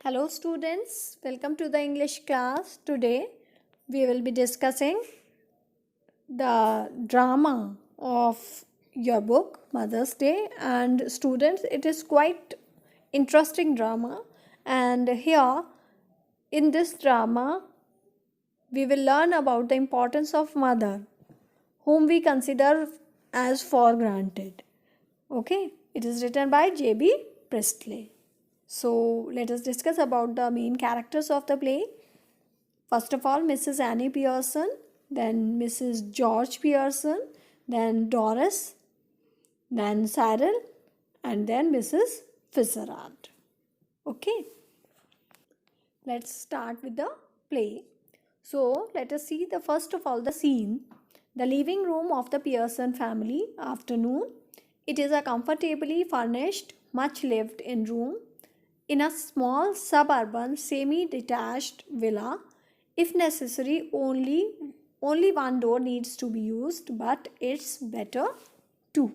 Hello students, welcome to the English class. Today we will be discussing the drama of your book Mother's Day, and students, it is quite interesting drama, and here in this drama we will learn about the importance of mother whom we consider as for granted. Okay, it is written by J.B. Priestley. So let us discuss about the main characters of the play. First of all, Mrs. Annie Pearson, then Mrs. George Pearson, then Doris, then Cyril, and then Mrs. Fitzgerald. Okay, let's start with the play. So let us see the first of all the scene. The living room of the Pearson family, afternoon. It is a comfortably furnished, much lived in room in a small suburban semi-detached villa. If necessary, only one door needs to be used, but it's better two.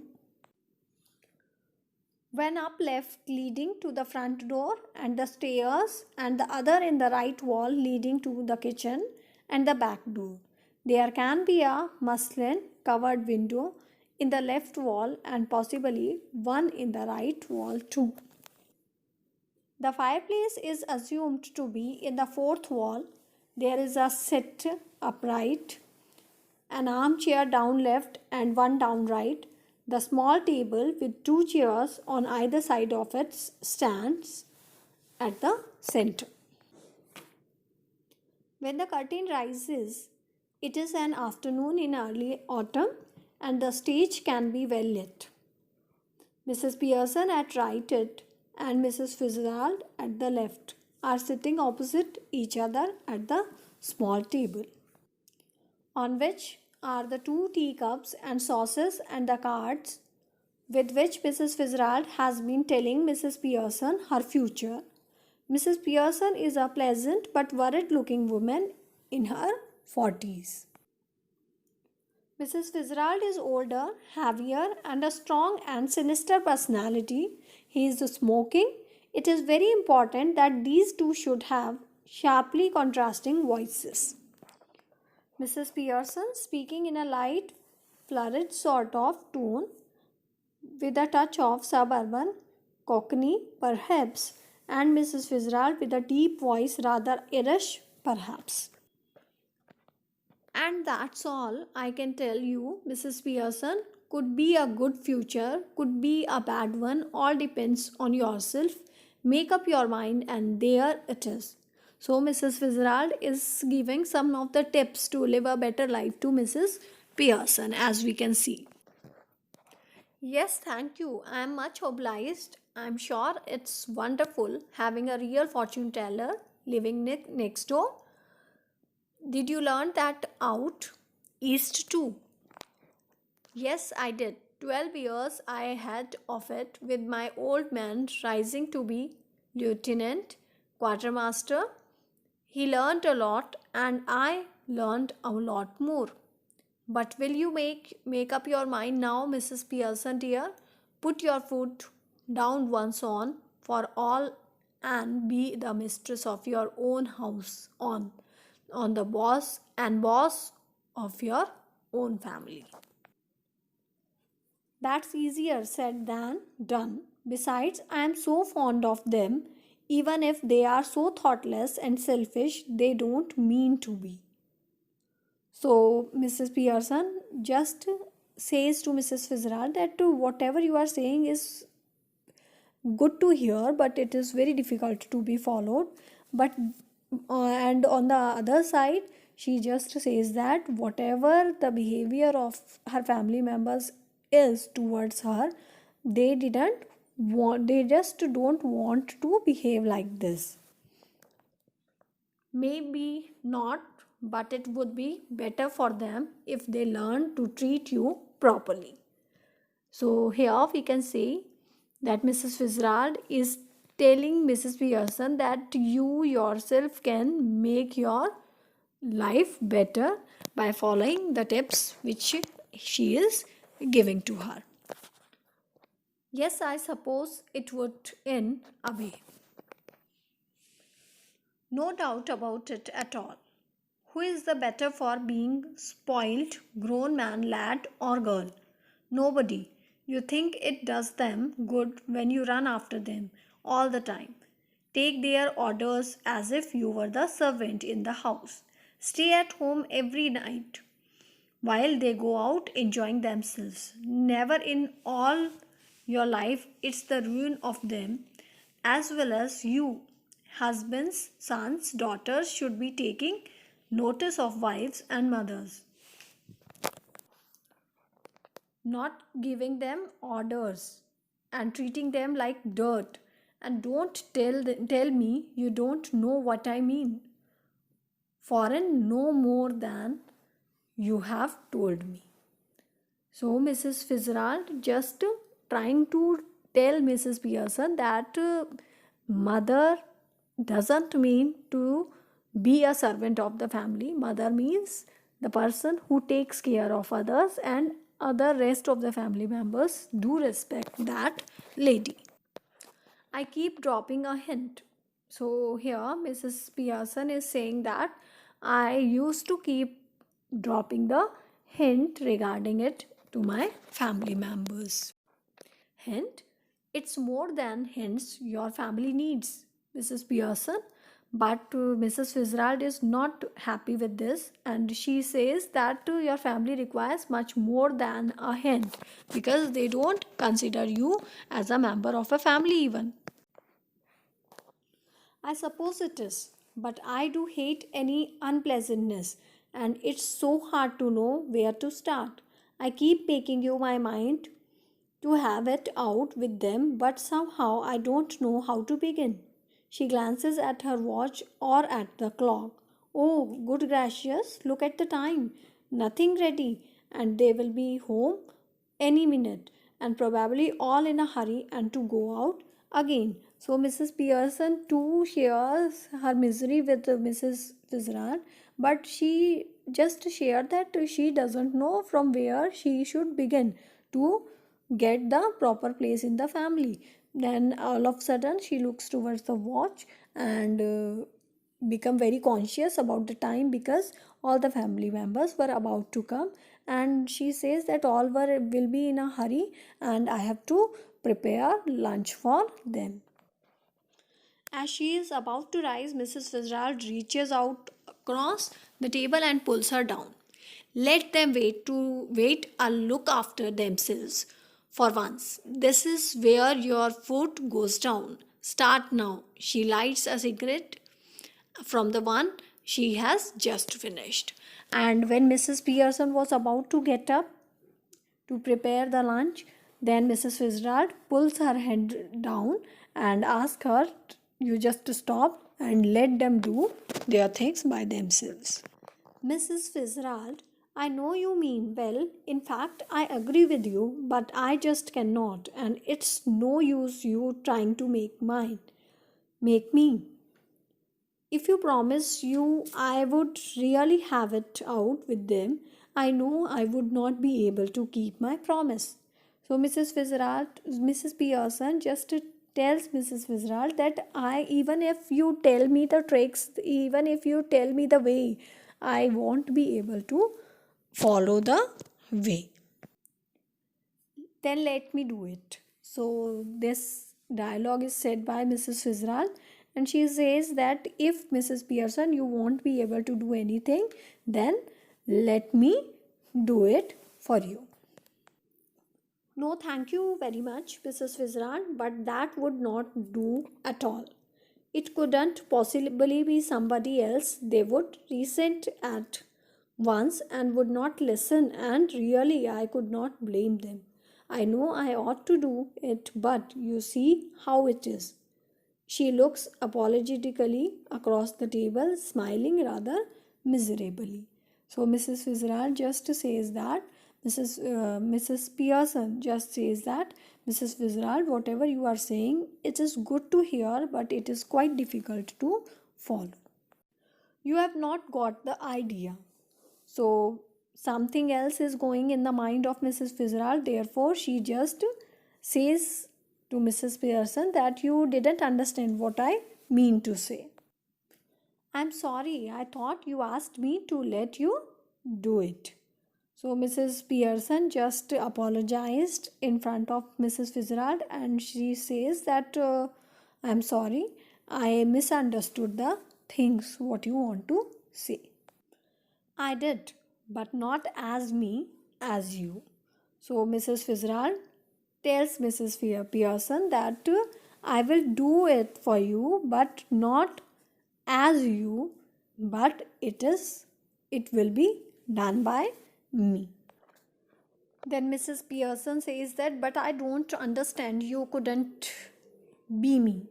When up left leading to the front door and the stairs, and the other in the right wall leading to the kitchen and the back door. There can be a muslin covered window in the left wall and possibly one in the right wall too. The fireplace is assumed to be in the fourth wall. There is a set upright, an armchair down left and one down right. The small table with two chairs on either side of it stands at the center. When the curtain rises, it is an afternoon in early autumn and the stage can be well lit. Mrs. Pearson at right and Mrs. Fitzgerald at the left are sitting opposite each other at the small table, on which are the two teacups and saucers and the cards with which Mrs. Fitzgerald has been telling Mrs. Pearson her future. Mrs. Pearson is a pleasant but worried looking woman in her 40s. Mrs. Fitzgerald is older, heavier, and a strong and sinister personality. He is smoking. It is very important that these two should have sharply contrasting voices. Mrs. Pearson, speaking in a light, flurried sort of tone, with a touch of suburban cockney, perhaps, and Mrs. Fitzgerald with a deep voice, rather Irish, perhaps. And that's all I can tell you, Mrs. Pearson. Could be a good future, could be a bad one, all depends on yourself. Make up your mind, and there it is. So, Mrs. Fitzgerald is giving some of the tips to live a better life to Mrs. Pearson, as we can see. Yes, thank you. I am much obliged. I'm sure it's wonderful having a real fortune teller living next door. Did you learn that out east too? Yes, I did. 12 years I had of it, with my old man rising to be lieutenant, quartermaster. He learned a lot and I learned a lot more. But will you make up your mind now, Mrs. Pearson dear? Put your foot down once on for all and be the mistress of your own house, on the boss of your own family. That's easier said than done. Besides, I am so fond of them, even if they are so thoughtless and selfish, they don't mean to be. So, Mrs. Pearson just says to Mrs. Fitzgerald that whatever you are saying is good to hear, but it is very difficult to be followed. But and on the other side, she just says that whatever the behavior of her family members is towards her, they just don't want to behave like this. Maybe not, but it would be better for them if they learn to treat you properly. So here we can say that Mrs. Fitzgerald is telling Mrs. Pearson that you yourself can make your life better by following the tips which she is giving to her. Yes, I suppose it would in a way. No doubt about it at all. Who is the better for being spoiled, grown man, lad, or girl? Nobody. You think it does them good when you run after them all the time. Take their orders as if you were the servant in the house. Stay at home every night while they go out enjoying themselves. Never in all your life it's the ruin of them as well as you. Husbands, sons, daughters should be taking notice of wives and mothers, not giving them orders and treating them like dirt. And don't tell me you don't know what I mean. Foreign no more than you have told me. So Mrs. Fitzgerald just trying to tell Mrs. Pearson that mother doesn't mean to be a servant of the family. Mother means the person who takes care of others, and other rest of the family members do respect that lady. I keep dropping a hint. So here Mrs. Pearson is saying that I used to keep dropping the hint regarding it to my family members. Hint, it's more than hints your family needs, Mrs. Pearson. But Mrs. Fitzgerald is not happy with this, and she says that your family requires much more than a hint because they don't consider you as a member of a family, even. I suppose it is, but I do hate any unpleasantness, and it's so hard to know where to start. I keep making you my mind to have it out with them, but somehow I don't know how to begin. She glances at her watch or at the clock. Oh, good gracious, look at the time. Nothing ready, and they will be home any minute, and probably all in a hurry and to go out again. So Mrs. Pearson too shares her misery with Mrs. Fitzgerald, but she just shared that she doesn't know from where she should begin to get the proper place in the family. Then all of a sudden she looks towards the watch and become very conscious about the time because all the family members were about to come, and she says that all will be in a hurry and I have to prepare lunch for them. As she is about to rise, Mrs. Fitzgerald reaches out across the table and pulls her down. Let them wait a look after themselves for once. This is where your foot goes down. Start now. She lights a cigarette from the one she has just finished. And when Mrs. Pearson was about to get up to prepare the lunch, then Mrs. Fitzgerald pulls her head down and asks her, you just stop and let them do their things by themselves. Mrs. Fitzgerald, I know you mean well. In fact, I agree with you, but I just cannot, and it's no use you trying to make me. If you promise you I would really have it out with them, I know I would not be able to keep my promise. So Mrs. Pearson just tells Mrs. Fitzgerald that even if you tell me the tricks, even if you tell me the way, I won't be able to follow the way. Then let me do it. So this dialogue is said by Mrs. Fitzgerald, and she says that if Mrs. Pearson you won't be able to do anything, then let me do it for you. No, thank you very much, Mrs. Fitzgerald, but that would not do at all. It couldn't possibly be somebody else. They would resent at once and would not listen, and really I could not blame them. I know I ought to do it, but you see how it is. She looks apologetically across the table, smiling rather miserably. So Mrs. Fitzgerald just says that Mrs. Pearson just says that Mrs. Fitzgerald, whatever you are saying, it is good to hear, but it is quite difficult to follow. You have not got the idea. So something else is going in the mind of Mrs. Fitzgerald. Therefore, she just says to Mrs. Pearson that you didn't understand what I mean to say. I'm sorry, I thought you asked me to let you do it. So Mrs. Pearson just apologized in front of Mrs. Fitzgerald and she says that I'm sorry, I misunderstood the things what you want to say. I did, but not as me, as you. So Mrs. Fitzgerald tells Mrs. Pearson that I will do it for you, but not as you, but it will be done by me. Then Mrs. Pearson says that, but I don't understand. You couldn't be me.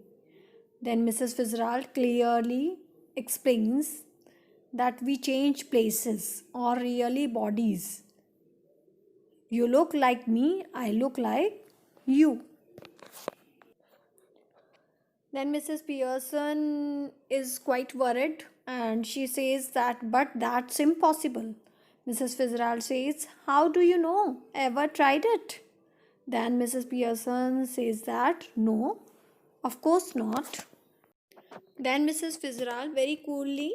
Then Mrs. Fitzgerald clearly explains that we change places or really bodies. You look like me, I look like you. Then Mrs. Pearson is quite worried and she says that, but that's impossible. Mrs. Fitzgerald says, how do you know? Ever tried it? Then Mrs. Pearson says that, no, of course not. Then Mrs. Fitzgerald very coolly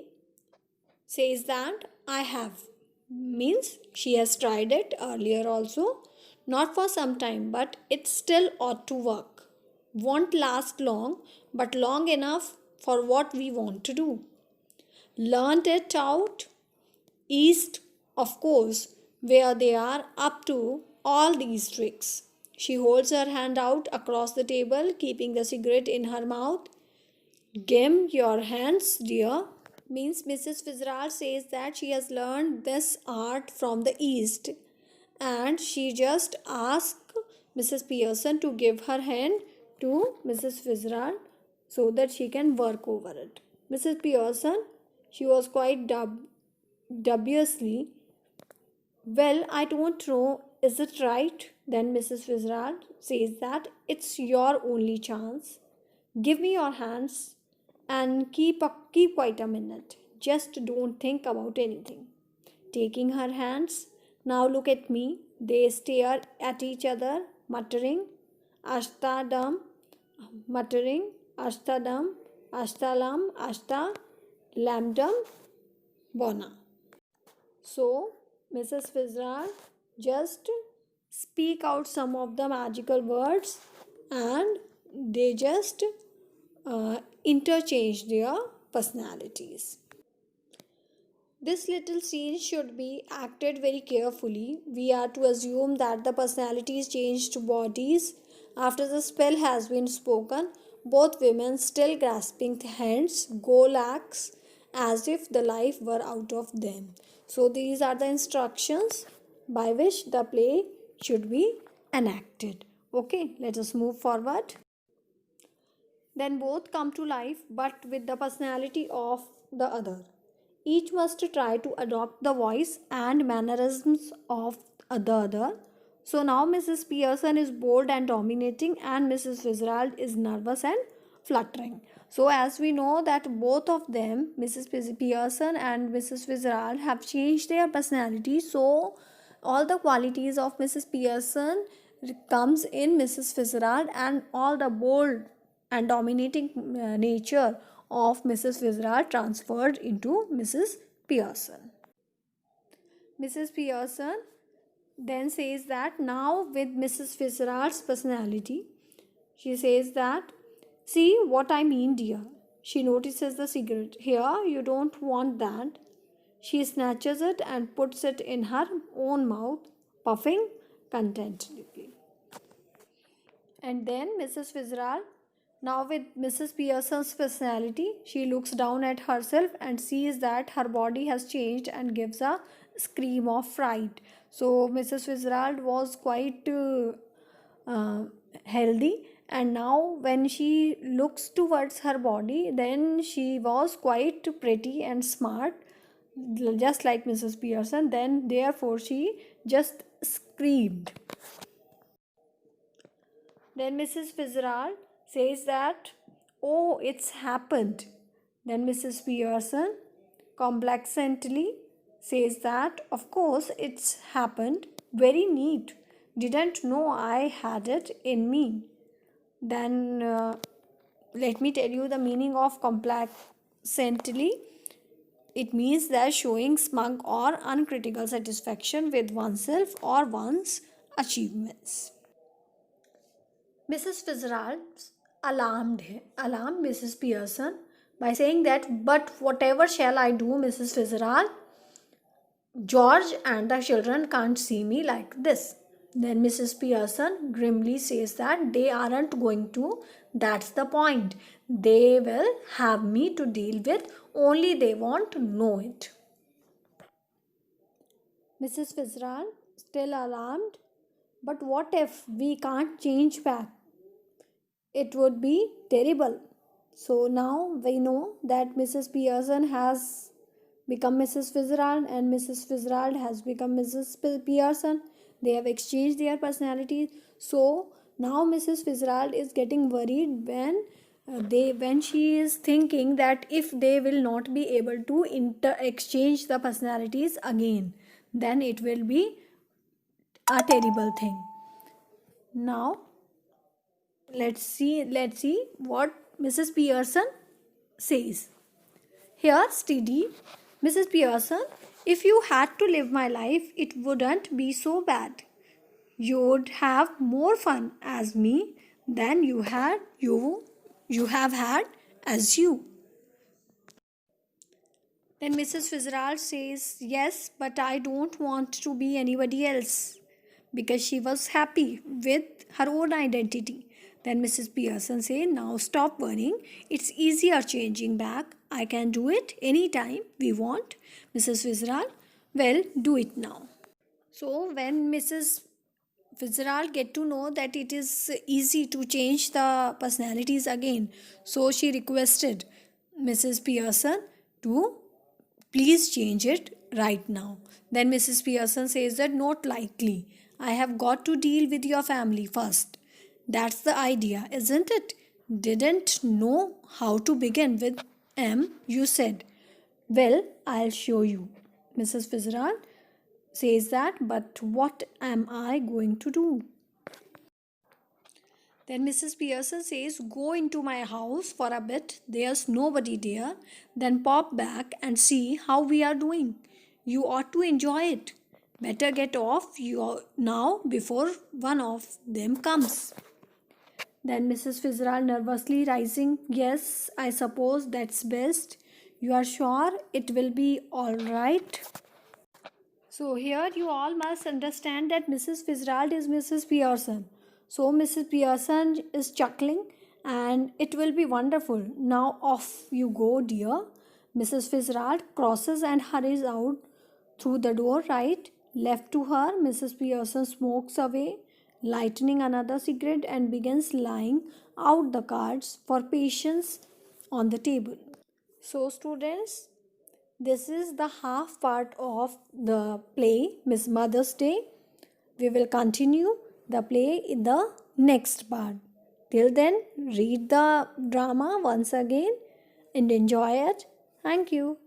says that I have. Means she has tried it earlier also, not for some time, but it still ought to work. Won't last long, but long enough for what we want to do. Learned it out east, of course, where they are up to all these tricks. She holds her hand out across the table, keeping the cigarette in her mouth. Gim your hands, dear. Means Mrs. Fitzgerald says that she has learned this art from the East and she just asked Mrs. Pearson to give her hand to Mrs. Fitzgerald so that she can work over it. Mrs. Pearson, she was quite dubiously, well, I don't know, is it right? Then Mrs. Fitzgerald says that it's your only chance. Give me your hands and keep quiet a minute. Just don't think about anything. Taking her hands, now look at me. They stare at each other, muttering, Ashtadam, muttering, Ashtadam, Ashtalam, Ashta, Lambdam, Bona. So, Mrs. Fitzgerald just speak out some of the magical words and they just interchange their personalities. This little scene should be acted very carefully. We are to assume that the personalities changed bodies after the spell has been spoken. Both women, still grasping hands, go lax as if the life were out of them. So, these are the instructions by which the play should be enacted. Okay, let us move forward. Then both come to life but with the personality of the other. Each must try to adopt the voice and mannerisms of the other. So now Mrs. Pearson is bold and dominating and Mrs. Fitzgerald is nervous and fluttering. So as we know that both of them, Mrs. Pearson and Mrs. Fitzgerald, have changed their personality. So all the qualities of Mrs. Pearson comes in Mrs. Fitzgerald and all the bold and dominating nature of Mrs. Fitzgerald transferred into Mrs. Pearson. Mrs. Pearson then says that now with Mrs. Fitzgerald's personality, she says that, see what I mean, dear. She notices the cigarette. Here, you don't want that. She snatches it and puts it in her own mouth, puffing contentedly. And then Mrs. Fitzgerald, now with Mrs. Pearson's personality, she looks down at herself and sees that her body has changed and gives a scream of fright. So Mrs. Fitzgerald was quite healthy, and now when she looks towards her body, then she was quite pretty and smart, just like Mrs. Pearson. Then therefore she just screamed. Then Mrs. Fitzgerald says that, oh, it's happened. Then Mrs. Pearson complacently says that, of course, it's happened. Very neat. Didn't know I had it in me. Then let me tell you the meaning of complacently. It means that showing smug or uncritical satisfaction with oneself or one's achievements. Mrs. Fitzgerald alarmed Mrs. Pearson by saying that, "But whatever shall I do, Mrs. Fitzgerald? George and the children can't see me like this." Then Mrs. Pearson grimly says that they aren't going to. That's the point. They will have me to deal with, only they won't know it. Mrs. Fitzgerald, still alarmed, "But what if we can't change back? It would be terrible." So now we know that Mrs. Pearson has become Mrs. Fitzgerald and Mrs. Fitzgerald has become Mrs. Pearson. They have exchanged their personalities. So now Mrs. Fitzgerald is getting worried when she is thinking that if they will not be able to exchange the personalities again, then it will be a terrible thing. Now let's see what Mrs. Pearson says. "Here, steady, Mrs. Pearson, if you had to live my life, it wouldn't be so bad. You'd have more fun as me than you have had as you." Then Mrs. Fitzgerald says, "Yes, but I don't want to be anybody else," because she was happy with her own identity. Then Mrs. Pearson says, "Now stop worrying. It's easier changing back. I can do it anytime we want." Mrs. Fitzgerald, "Well, do it now." So when Mrs. Fitzgerald get to know that it is easy to change the personalities again, so she requested Mrs. Pearson to please change it right now. Then Mrs. Pearson says that, "Not likely. I have got to deal with your family first. That's the idea, isn't it? Didn't know how to begin with M, you said. Well, I'll show you." Mrs. Fitzgerald says that, "But what am I going to do?" Then Mrs. Pearson says, "Go into my house for a bit. There's nobody there. Then pop back and see how we are doing. You ought to enjoy it. Better get off now before one of them comes." Then Mrs. Fitzgerald nervously rising, "Yes, I suppose that's best. You are sure it will be all right?" So here you all must understand that Mrs. Fitzgerald is Mrs. Pearson. So Mrs. Pearson is chuckling and it will be wonderful. "Now off you go, dear." Mrs. Fitzgerald crosses and hurries out through the door right. Left to her, Mrs. Pearson smokes away, lighting another cigarette, and begins laying out the cards for patience on the table. So students, this is the half part of the play Miss Mother's Day. We will continue the play in the next part. Till then, read the drama once again and enjoy it. Thank you.